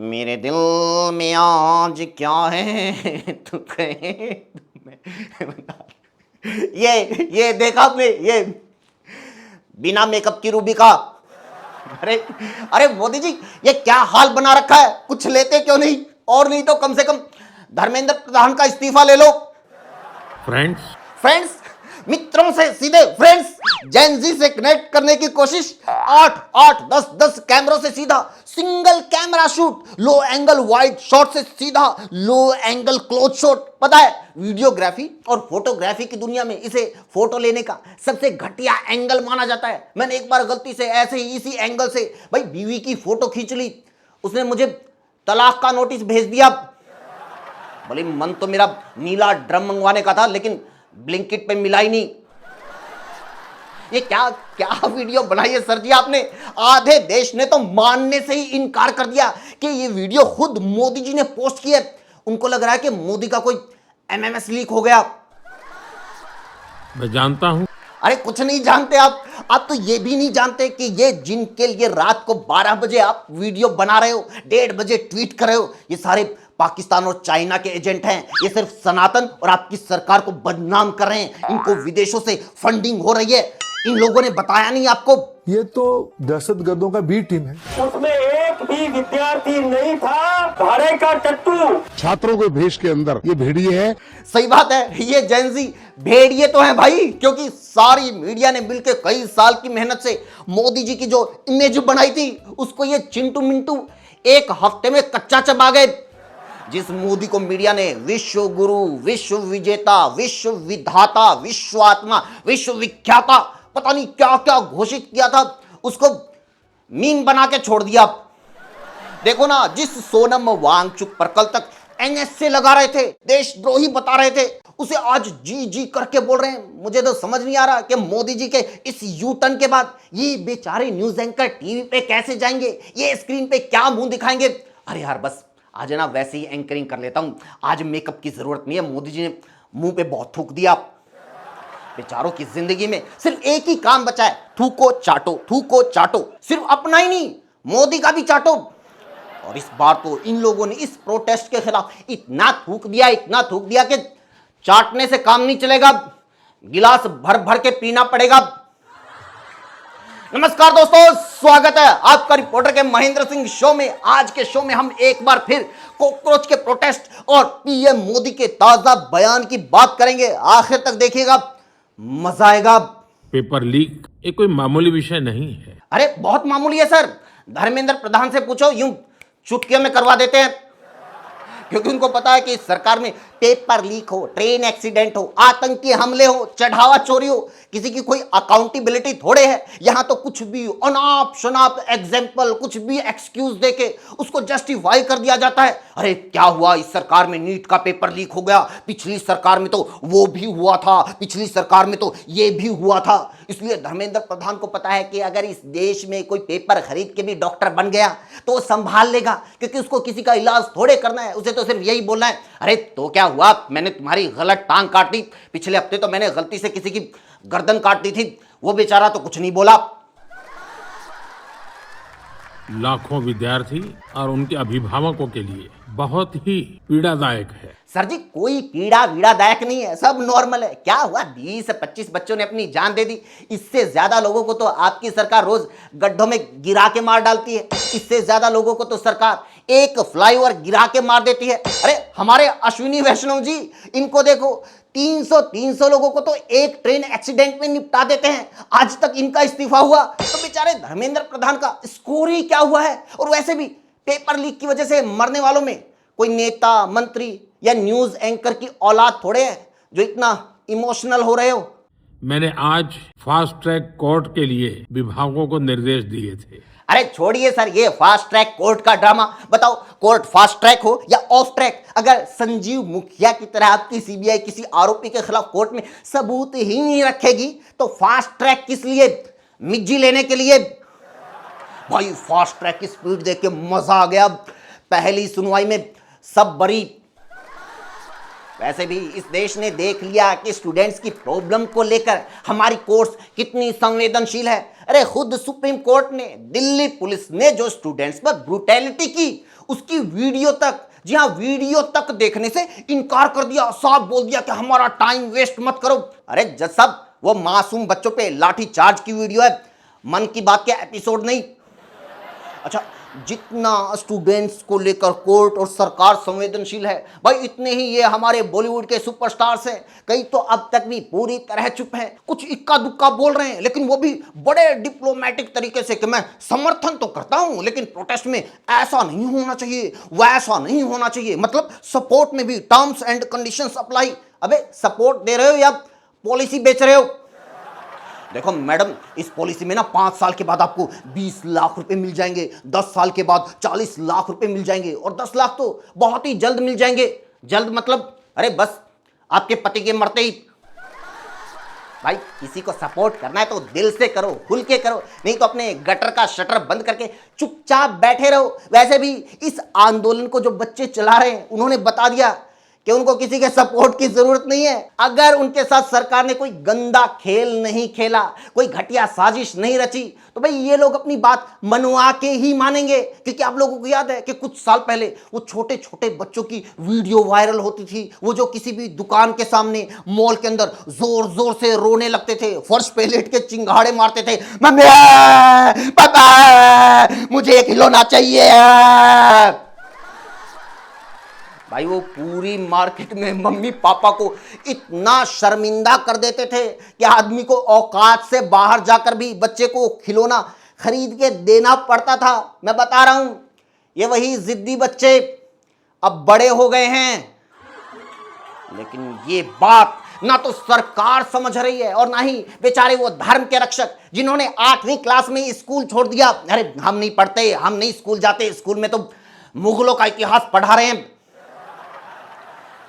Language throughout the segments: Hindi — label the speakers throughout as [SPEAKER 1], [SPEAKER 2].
[SPEAKER 1] मेरे दिल में आज क्या है तू कहे ये देखा आपने ये बिना मेकअप की रूबी का। अरे अरे मोदी जी, ये क्या हाल बना रखा है, कुछ लेते क्यों नहीं? और नहीं तो कम से कम धर्मेंद्र प्रधान का इस्तीफा ले लो। फ्रेंड्स मित्रों से सीधे फ्रेंड्स, जेनजी से कनेक्ट करने की कोशिश, 8 10 कैमरों से सीधा सिंगल कैमरा शूट, लो एंगल वाइड शॉट से सीधा लो एंगल क्लोज शॉट। पता है, वीडियोग्राफी और फोटोग्राफी की दुनिया में इसे फोटो लेने का सबसे घटिया एंगल माना जाता है। मैंने एक बार गलती से ऐसे ही इसी एंगल से भाई बीवी की फोटो खींच ली, उसने मुझे तलाक का नोटिस भेज दिया। भले मन तो मेरा नीला ड्रम मंगवाने का था, लेकिन ब्लिंकिट पे मिला ही नहीं। ये क्या क्या वीडियो बनाई है सर जी आपने? आधे देश ने तो मानने से ही इनकार कर दिया कि ये वीडियो खुद मोदी जी ने पोस्ट की है। उनको लग रहा है कि मोदी का कोई एमएमएस लीक हो गया।
[SPEAKER 2] मैं जानता हूं।
[SPEAKER 1] अरे कुछ नहीं जानते आप तो ये भी नहीं जानते कि ये जिनके लिए रात को 12 बजे आप वीडियो बना रहे हो, 1:30 बजे ट्वीट कर रहे हो, ये सारे पाकिस्तान और चाइना के एजेंट हैं। ये सिर्फ सनातन और आपकी सरकार को बदनाम कर रहे हैं। इनको विदेशों से फंडिंग हो रही है। इन लोगों ने बताया नहीं आपको?
[SPEAKER 3] ये तो दहशतगर्दों का बी टीम है।
[SPEAKER 4] उसमें एक भी विद्यार्थी नहीं था, भाड़े का टट्टू।
[SPEAKER 3] छात्रों के भेष के अंदर ये भेड़िए है।
[SPEAKER 1] सही बात है, ये जेनजी भेड़िए तो हैं भाई, क्योंकि सारी मीडिया ने मिलकर कई साल की मेहनत से मोदी जी की जो इमेज बनाई थी, उसको ये चिंटू मिंटू एक हफ्ते में कच्चा चबा गए। जिस मोदी को मीडिया ने विश्व गुरु, विश्व विजेता, विश्व विधाता, विश्व आत्मा, विश्व विख्याता, पता नहीं क्या क्या घोषित किया था, उसको मीम बना के छोड़ दिया। देखो ना, जिस सोनम वांगचुक पर कल तक एनएसए लगा रहे थे, देशद्रोही बता रहे थे, उसे आज जी जी करके बोल रहे हैं। मुझे तो समझ नहीं आ रहा कि मोदी जी के इस यू टर्न के बाद ये बेचारे न्यूज एंकर टीवी पे कैसे जाएंगे, ये स्क्रीन पे क्या मुंह दिखाएंगे। अरे यार बस आज ना वैसे ही एंकरिंग कर लेता हूं, आज मेकअप की जरूरत नहीं है। मोदी जी ने मुंह पे बहुत थूक दिया। बेचारों की जिंदगी में सिर्फ एक ही काम बचा है, थूको चाटो, थूको चाटो। सिर्फ अपना ही नहीं, मोदी का भी चाटो। और इस बार तो इन लोगों ने इस प्रोटेस्ट के खिलाफ इतना थूक दिया कि चाटने से काम नहीं चलेगा, गिलास भर भर के पीना पड़ेगा। नमस्कार दोस्तों, स्वागत है आपका रिपोर्टर के महेंद्र सिंह शो में। आज के शो में हम एक बार फिर कॉकरोच के प्रोटेस्ट और पीएम मोदी के ताजा बयान की बात करेंगे। आखिर तक देखिएगा, मजा आएगा।
[SPEAKER 2] पेपर लीक ये कोई मामूली विषय नहीं है।
[SPEAKER 1] अरे बहुत मामूली है सर। धर्मेंद्र प्रधान से पूछो, यूं चुटकियों में करवा देते हैं, क्योंकि उनको पता है कि इस सरकार में पेपर लीक हो, ट्रेन एक्सीडेंट हो, आतंकी हमले हो, चढ़ावा चोरी हो, किसी की कोई अकाउंटेबिलिटी थोड़े है। यहां तो कुछ भी अनाप शनाप एग्जाम्पल, कुछ भी एक्सक्यूज देके उसको जस्टिफाई कर दिया जाता है। अरे क्या हुआ, इस सरकार में नीट का पेपर लीक हो गया, पिछली सरकार में तो वो भी हुआ था, पिछली सरकार में तो ये भी हुआ था। इसलिए धर्मेंद्र प्रधान को पता है कि अगर इस देश में कोई पेपर खरीद के भी डॉक्टर बन गया तो वो संभाल लेगा, क्योंकि उसको किसी का इलाज थोड़े करना है, उसे तो सिर्फ यही बोलना है, अरे तो क्या हुआ, मैंने तुम्हारी गलत टांग काट दी, पिछले हफ्ते तो मैंने गलती से किसी की गर्दन काट दी थी, वो बेचारा तो कुछ नहीं बोला।
[SPEAKER 2] लाखों विद्यार्थी और उनके अभिभावकों के लिए बहुत ही पीड़ादायक है।
[SPEAKER 1] सर जी कोई पीड़ा वीड़ादायक नहीं है, सब नॉर्मल है। क्या हुआ, 20-25 बच्चों ने अपनी जान दे दी। इससे ज्यादा लोगों को तो आपकी सरकार रोज गड्ढों में गिरा के मार डालती है। इससे ज्यादा लोगों को तो सरकार एक फ्लाईओवर गिरा के मार देती है। अरे हमारे अश्विनी वैष्णव जी, इनको देखो, 300 लोगों को तो एक ट्रेन एक्सीडेंट में निपटा देते हैं। आज तक इनका इस्तीफा हुआ तो बेचारे धर्मेंद्र प्रधान का स्कोर ही क्या हुआ है। और वैसे भी पेपर लीक की वजह से मरने वालों में कोई नेता, मंत्री या न्यूज एंकर की औलाद थोड़े है जो इतना इमोशनल हो रहे हो।
[SPEAKER 2] मैंने आज फास्ट ट्रैक कोर्ट के लिए विभागों को निर्देश दिए थे।
[SPEAKER 1] अरे छोड़िए सर ये फास्ट ट्रैक कोर्ट का ड्रामा। बताओ, कोर्ट फास्ट ट्रैक हो या ऑफ ट्रैक, अगर संजीव मुखिया की तरह आपकी सीबीआई किसी आरोपी के खिलाफ कोर्ट में सबूत ही नहीं रखेगी तो फास्ट ट्रैक किस लिए? मिर्जी लेने के लिए। भाई फास्ट ट्रैक की स्पीड देख के मजा आ गया। पहली सुनवाई में सब बरी, वैसे भी इस देश ने देख लिया कि स्टूडेंट्स की प्रॉब्लम को लेकर हमारी कोर्ट्स कितनी संवेदनशील है। अरे खुद सुप्रीम कोर्ट ने दिल्ली पुलिस ने जो स्टूडेंट्स पर ब्रूटैलिटी की उसकी वीडियो तक, जी हाँ वीडियो तक देखने से इनकार कर दिया, साफ बोल दिया कि हमारा टाइम वेस्ट मत करो। अरे जज साहब वो मासूम बच्चों पे लाठी चार्ज की वीडियो है, मन की बात के एपिसोड नहीं। अच्छा, जितना स्टूडेंट्स को लेकर कोर्ट और सरकार संवेदनशील है भाई, इतने ही ये हमारे बॉलीवुड के सुपरस्टार्स हैं। कई तो अब तक भी पूरी तरह चुप हैं, कुछ इक्का दुक्का बोल रहे हैं, लेकिन वो भी बड़े डिप्लोमेटिक तरीके से कि मैं समर्थन तो करता हूं लेकिन प्रोटेस्ट में ऐसा नहीं होना चाहिए, वैसा नहीं होना चाहिए। मतलब सपोर्ट में भी टर्म्स एंड कंडीशंस अप्लाई। अबे सपोर्ट दे रहे हो या पॉलिसी बेच रहे हो? देखो मैडम, इस पॉलिसी में ना 5 साल के बाद आपको 20 लाख रुपए मिल जाएंगे, 10 साल के बाद 40 लाख रुपए मिल जाएंगे और 10 लाख तो बहुत ही जल्द मिल जाएंगे। जल्द मतलब अरे बस आपके पति के मरते ही। भाई किसी को सपोर्ट करना है तो दिल से करो, खुल के करो, नहीं तो अपने गटर का शटर बंद करके चुपचाप बैठे रहो। वैसे भी इस आंदोलन को जो बच्चे चला रहे हैं उन्होंने बता दिया कि उनको किसी के सपोर्ट की जरूरत नहीं है। अगर उनके साथ सरकार ने कोई गंदा खेल नहीं खेला, कोई घटिया साजिश नहीं रची, तो भाई ये लोग अपनी बात मनवा के ही मानेंगे। क्योंकि आप लोगों को याद है कि कुछ साल पहले वो छोटे छोटे बच्चों की वीडियो वायरल होती थी, वो जो किसी भी दुकान के सामने मॉल के अंदर जोर जोर से रोने लगते थे, फर्श पे लेट के चिंगाड़े मारते थे, मम्मी पापा मुझे एक खिलौना चाहिए। भाई वो पूरी मार्केट में मम्मी पापा को इतना शर्मिंदा कर देते थे कि आदमी को औकात से बाहर जाकर भी बच्चे को खिलौना खरीद के देना पड़ता था। मैं बता रहा हूं, ये वही जिद्दी बच्चे अब बड़े हो गए हैं। लेकिन ये बात ना तो सरकार समझ रही है और ना ही बेचारे वो धर्म के रक्षक जिन्होंने 8वीं क्लास में स्कूल छोड़ दिया। अरे हम नहीं पढ़ते, हम नहीं स्कूल जाते, स्कूल में तो मुगलों का इतिहास पढ़ा रहे हैं।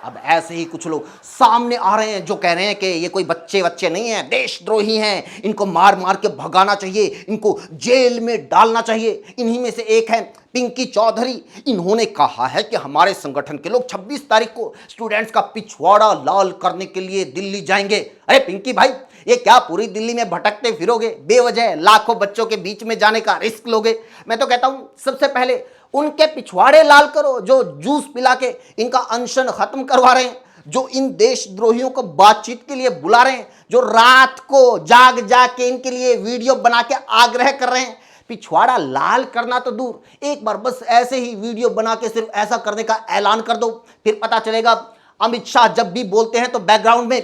[SPEAKER 1] अब ऐसे ही कुछ लोग सामने आ रहे हैं जो कह रहे हैं कि ये कोई बच्चे नहीं हैं, देशद्रोही हैं, इनको मार मार के भगाना चाहिए, इनको जेल में डालना चाहिए। इन्हीं में से एक है पिंकी चौधरी। इन्होंने कहा है कि हमारे संगठन के लोग 26 तारीख को स्टूडेंट्स का पिछवाड़ा लाल करने के लिए दिल्ली जाएंगे। अरे पिंकी भाई, ये क्या पूरी दिल्ली में भटकते फिरोगे? बेवजह लाखों बच्चों के बीच में जाने का रिस्क लोगे? मैं तो कहता हूं सबसे पहले उनके पिछवाड़े लाल करो जो जूस पिला के इनका अनशन खत्म करवा रहे हैं, जो इन देशद्रोहियों को बातचीत के लिए बुला रहे हैं, जो रात को जाग जाग के इनके लिए वीडियो बना के आग्रह कर रहे हैं। पिछवाड़ा लाल करना तो दूर, एक बार बस ऐसे ही वीडियो बना के सिर्फ ऐसा करने का ऐलान कर दो, फिर पता चलेगा। अमित शाह जब भी बोलते हैं तो बैकग्राउंड में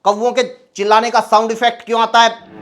[SPEAKER 1] कौवों के चिल्लाने का साउंड इफेक्ट क्यों आता है?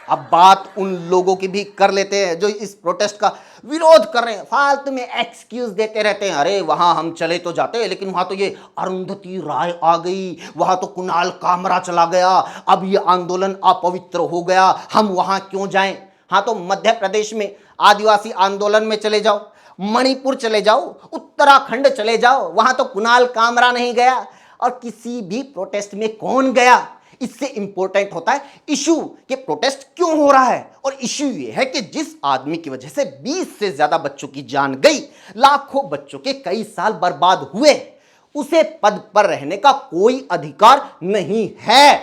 [SPEAKER 1] अब बात उन लोगों की भी कर लेते हैं जो इस प्रोटेस्ट का विरोध कर रहे हैं, फालतू में एक्सक्यूज देते रहते हैं। अरे वहां हम चले तो जाते, लेकिन वहां तो ये अरुंधति राय आ गई, वहां तो कुणाल कामरा चला गया, अब ये आंदोलन अपवित्र हो गया, हम वहां क्यों जाएं? हाँ तो मध्य प्रदेश में आदिवासी आंदोलन में चले जाओ, मणिपुर चले जाओ, उत्तराखंड चले जाओ, वहां तो कुणाल कामरा नहीं गया। और किसी भी प्रोटेस्ट में कौन गया? इससे इंपॉर्टेंट होता है इशू कि प्रोटेस्ट क्यों हो रहा है। और इशू ये है कि जिस आदमी की वजह से 20 से ज्यादा बच्चों की जान गई, लाखों बच्चों के कई साल बर्बाद हुए, उसे पद पर रहने का कोई अधिकार नहीं है।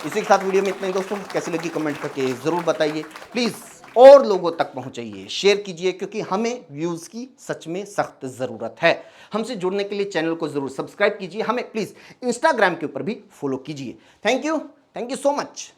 [SPEAKER 1] इसी के साथ वीडियो में इतना ही दोस्तों। कैसी लगी कमेंट करके जरूर बताइए। प्लीज और लोगों तक पहुंचाइए, शेयर कीजिए, क्योंकि हमें व्यूज की सच में सख्त जरूरत है। हमसे जुड़ने के लिए चैनल को जरूर सब्सक्राइब कीजिए, हमें प्लीज इंस्टाग्राम के ऊपर भी फॉलो कीजिए। Thank you so much.